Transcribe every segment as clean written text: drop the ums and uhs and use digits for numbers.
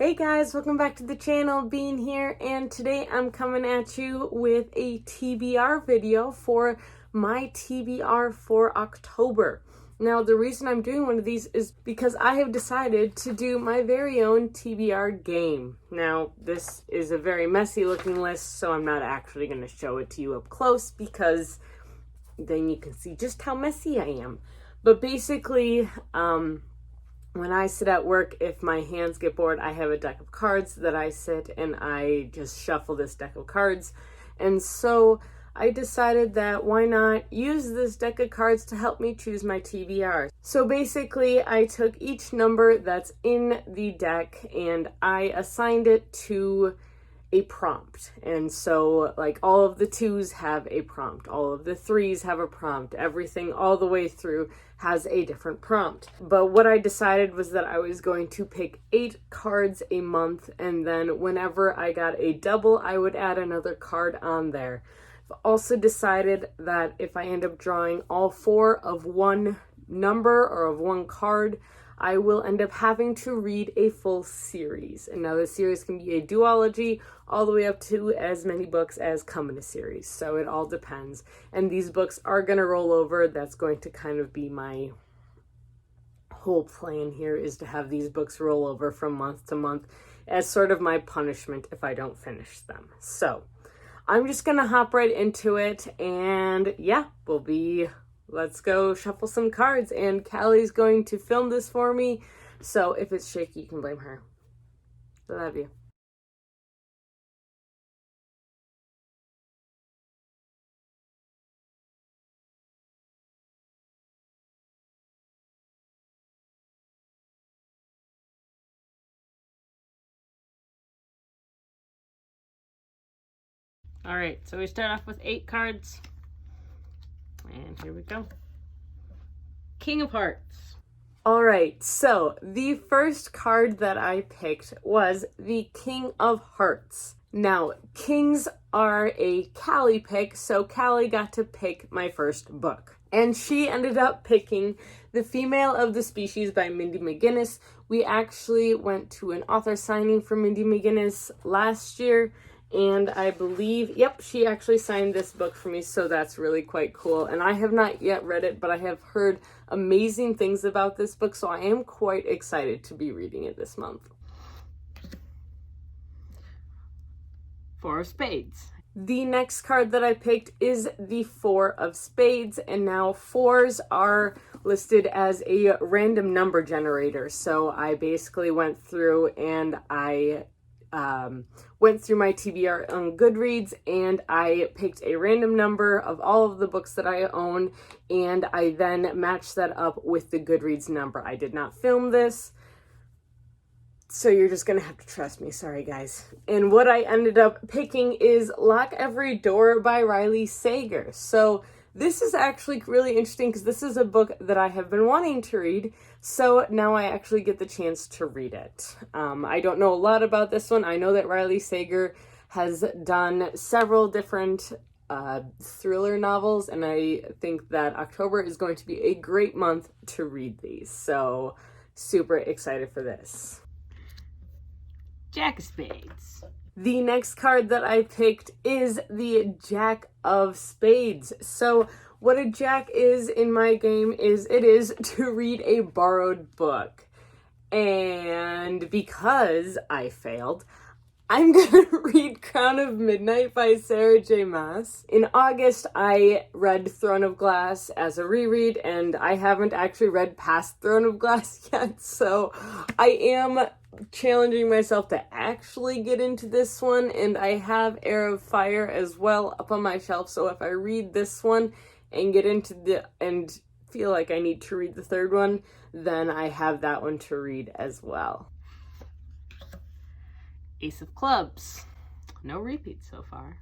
Hey guys, welcome back to the channel, Bean here, and today I'm coming at you with a TBR video for my TBR for October. Now, the reason I'm doing one of these is because I have decided to do my very own TBR game. Now, this is a very messy looking list, so I'm not actually going to show it to you up close because then you can see just how messy I am. But basically, when I sit at work, if my hands get bored, I have a deck of cards that I sit and I just shuffle this deck of cards. And so I decided that why not use this deck of cards to help me choose my TBR. So basically, I took each number that's in the deck and I assigned it to a prompt. And so like all of the 2s have a prompt, all of the 3s have a prompt, everything all the way through has a different prompt. But what I decided was that I was going to pick 8 cards a month, and then whenever I got a double, I would add another card on there. I've also decided that if I end up drawing all 4 of one number or of one card, I will end up having to read a full series. And now the series can be a duology all the way up to as many books as come in a series. So it all depends. And these books are going to roll over. That's going to kind of be my whole plan here, is to have these books roll over from month to month as sort of my punishment if I don't finish them. So I'm just going to hop right into it. And yeah, let's go shuffle some cards, and Callie's going to film this for me, so if it's shaky, you can blame her. I love you. All right, so we start off with 8 cards, and here we go. King of Hearts. All right, so the first card that I picked was the King of Hearts. Now, kings are a Callie pick, so Callie got to pick my first book. And she ended up picking The Female of the Species by Mindy McGinnis. We actually went to an author signing for Mindy McGinnis last year, and I believe, yep, she actually signed this book for me, so that's really quite cool. And I have not yet read it, but I have heard amazing things about this book, so I am quite excited to be reading it this month. 4 of Spades. The next card that I picked is the 4 of Spades, and now 4s are listed as a random number generator. So I basically went through and I went through my TBR on Goodreads, and I picked a random number of all of the books that I own, and I then matched that up with the Goodreads number. I did not film this, so you're just gonna have to trust me. Sorry, guys. And what I ended up picking is Lock Every Door by Riely Sager. So this is actually really interesting because this is a book that I have been wanting to read, so now I actually get the chance to read it. I don't know a lot about this one. I know that Riely Sager has done several different thriller novels, and I think that October is going to be a great month to read these, so super excited for this. Jack of Spades. The next card that I picked is the Jack of Spades. So what a jack is in my game is it is to read a borrowed book. And because I failed, I'm gonna read Crown of Midnight by Sara J. Maas. In August, I read Throne of Glass as a reread, and I haven't actually read past Throne of Glass yet, so I am challenging myself to actually get into this one, and I have Heir of Fire as well up on my shelf, so if I read this one and get into and feel like I need to read the third one, then I have that one to read as well. Ace of Clubs. No repeats so far.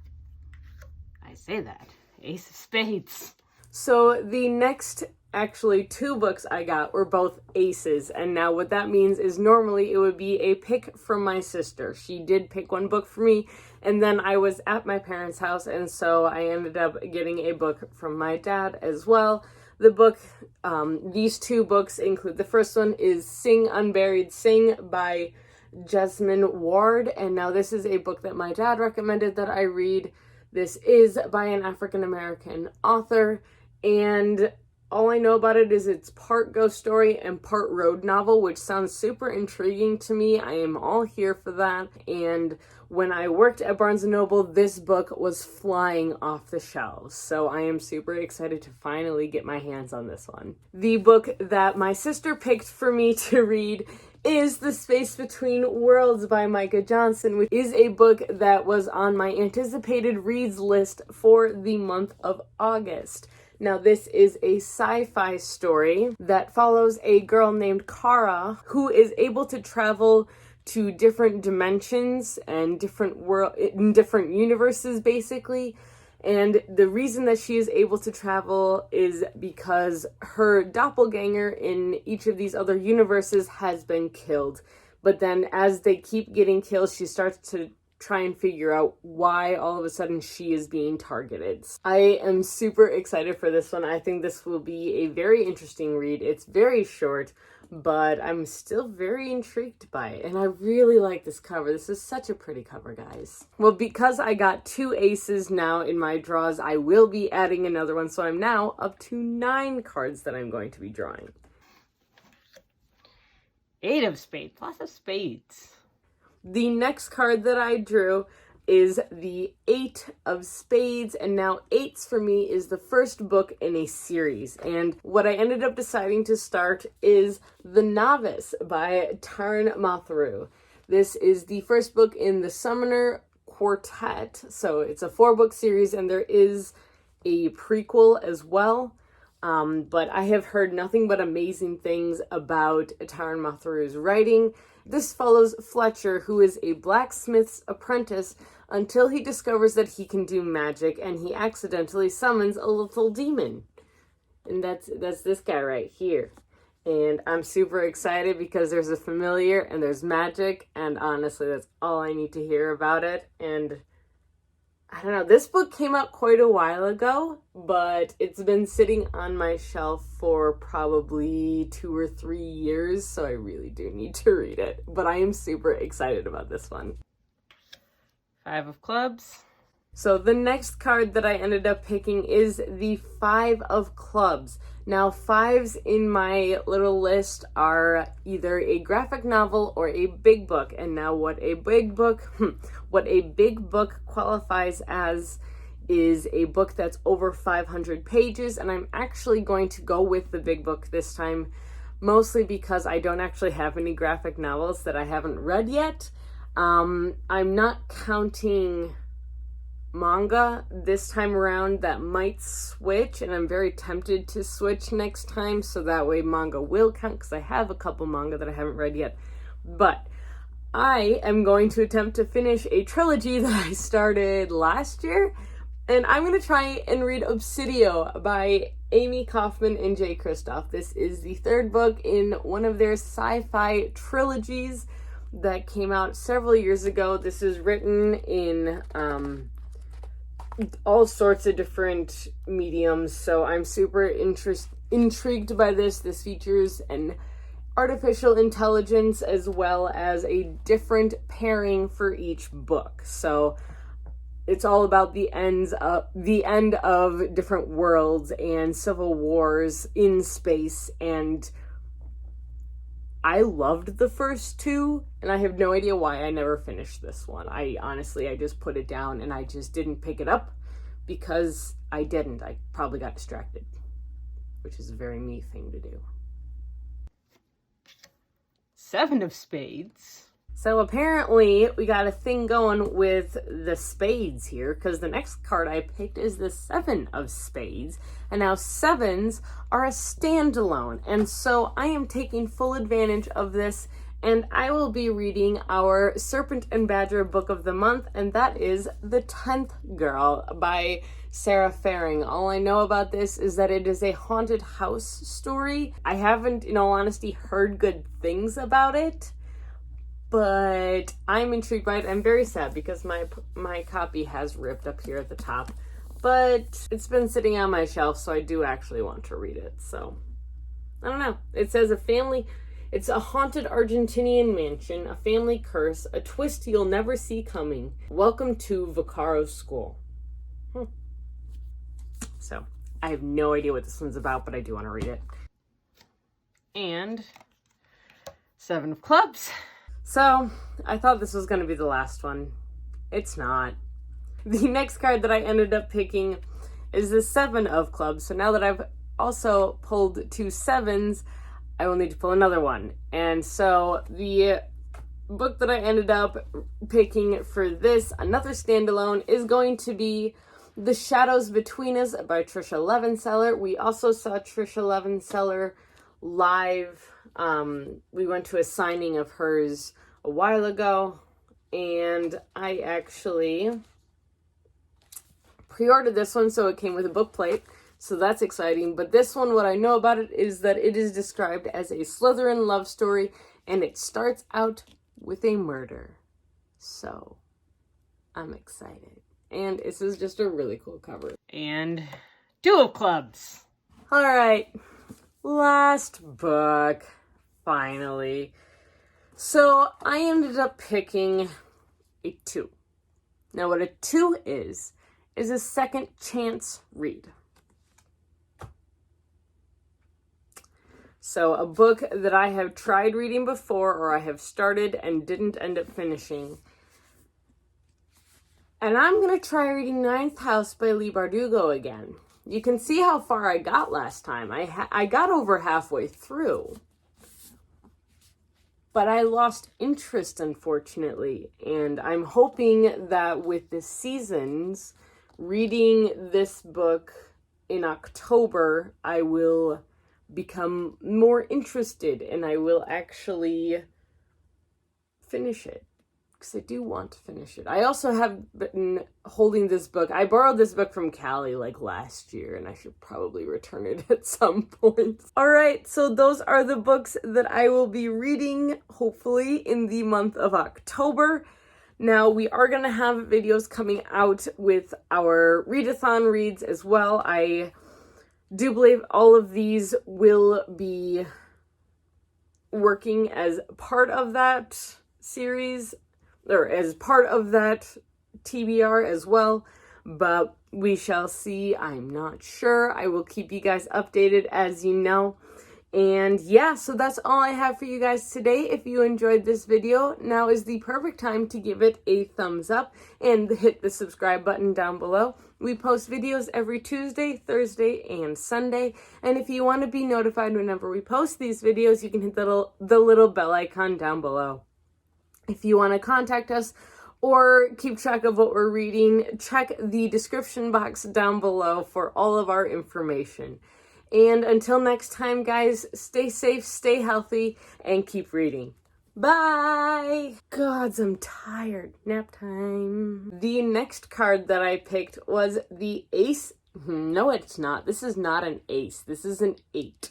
I say that. Ace of Spades. So the next actually 2 books I got were both aces, and now what that means is normally it would be a pick from my sister. She did pick one book for me, and then I was at my parents' house, and so I ended up getting a book from my dad as well. The book, these 2 books include, the first one is Sing Unburied Sing by Jesmyn Ward, and now this is a book that my dad recommended that I read. This is by an African-American author, and all I know about it is it's part ghost story and part road novel, which sounds super intriguing to me. I am all here for that. And when I worked at Barnes & Noble, this book was flying off the shelves. So I am super excited to finally get my hands on this one. The book that my sister picked for me to read is The Space Between Worlds by Micaiah Johnson, which is a book that was on my anticipated reads list for the month of August. Now, this is a sci-fi story that follows a girl named Kara who is able to travel to different dimensions and different universes, basically. And the reason that she is able to travel is because her doppelganger in each of these other universes has been killed. But then as they keep getting killed, she starts to try and figure out why all of a sudden she is being targeted. I am super excited for this one. I think this will be a very interesting read. It's very short, but I'm still very intrigued by it. And I really like this cover. This is such a pretty cover, guys. Well, because I got 2 aces now in my draws, I will be adding another one. So I'm now up to 9 cards that I'm going to be drawing. 8 of spades. Lots of spades. The next card that I drew is the 8 of spades, and now 8s for me is the first book in a series. And what I ended up deciding to start is The Novice by Taran Matharu. This is the first book in the Summoner Quartet, so it's a 4-book series, and there is a prequel as well. But I have heard nothing but amazing things about Taran Matharu's writing. This follows Fletcher, who is a blacksmith's apprentice, until he discovers that he can do magic, and he accidentally summons a little demon. And that's this guy right here. And I'm super excited because there's a familiar and there's magic, and honestly, that's all I need to hear about it. And I don't know, this book came out quite a while ago, but it's been sitting on my shelf for probably 2 or 3 years, so I really do need to read it. But I am super excited about this one. 5 of clubs. So the next card that I ended up picking is the 5 of clubs. Now, 5s in my little list are either a graphic novel or a big book. And now what a big book qualifies as is a book that's over 500 pages. And I'm actually going to go with the big book this time, mostly because I don't actually have any graphic novels that I haven't read yet. I'm not counting manga this time around. That might switch, and I'm very tempted to switch next time, so that way manga will count, because I have a couple manga that I haven't read yet. But I am going to attempt to finish a trilogy that I started last year, and I'm going to try and read Obsidio by Amie, Kaufman, and Kristoff. This is the 3rd book in one of their sci-fi trilogies that came out several years ago. This is written in all sorts of different mediums, so I'm super intrigued by this. This features an artificial intelligence as well as a different pairing for each book. So it's all about the end of different worlds and civil wars in space, and I loved the first 2, and I have no idea why I never finished this one. I just put it down and I just didn't pick it up because I didn't. I probably got distracted, which is a very me thing to do. 7 of spades. So apparently we got a thing going with the spades here, because the next card I picked is the 7 of spades. And now 7s are a standalone. And so I am taking full advantage of this, and I will be reading our Serpent and Badger book of the month, and that is The 10th Girl by Sara Faring. All I know about this is that it is a haunted house story. I haven't, in all honesty, heard good things about it, but I'm intrigued by it. I'm very sad because my copy has ripped up here at the top, but it's been sitting on my shelf, so I do actually want to read it. So I don't know. It says a family It's a haunted Argentinian mansion, a family curse, a twist you'll never see coming. Welcome to Vaccaro's school. So, I have no idea what this one's about, but I do want to read it. And 7 of clubs. So, I thought this was going to be the last one. It's not. The next card that I ended up picking is the 7 of clubs. So now that I've also pulled 2 7s, I will need to pull another one. And so the book that I ended up picking for this, another standalone, is going to be The Shadows Between Us by Tricia Levenseller. We also saw Tricia Levenseller live. We went to a signing of hers a while ago, and I actually pre-ordered this one, so it came with a book plate. So that's exciting. But this one, what I know about it is that it is described as a Slytherin love story, and it starts out with a murder. So I'm excited. And this is just a really cool cover. And 2 of clubs. All right. Last book. Finally. So I ended up picking a 2. Now what a 2 is a second chance read. So a book that I have tried reading before, or I have started and didn't end up finishing. And I'm going to try reading Ninth House by Leigh Bardugo again. You can see how far I got last time. I got over halfway through. But I lost interest, unfortunately. And I'm hoping that with the seasons, reading this book in October, I will become more interested and I will actually finish it, because I do want to finish it. I also have been holding this book. I borrowed this book from Callie like last year, and I should probably return it at some point. All right, so those are the books that I will be reading, hopefully, in the month of October. Now, we are going to have videos coming out with our readathon reads as well. I do believe all of these will be working as part of that series, or as part of that TBR as well, but we shall see. I'm not sure. I will keep you guys updated, as you know. And yeah, so that's all I have for you guys today. If you enjoyed this video, now is the perfect time to give it a thumbs up and hit the subscribe button down below. We post videos every Tuesday, Thursday, and Sunday. And if you want to be notified whenever we post these videos, you can hit the little bell icon down below. If you want to contact us or keep track of what we're reading, check the description box down below for all of our information. And until next time, guys, stay safe, stay healthy, and keep reading. Bye! Gods, I'm tired. Nap time. The next card that I picked was the Ace. No, it's not. This is not an ace. This is an 8.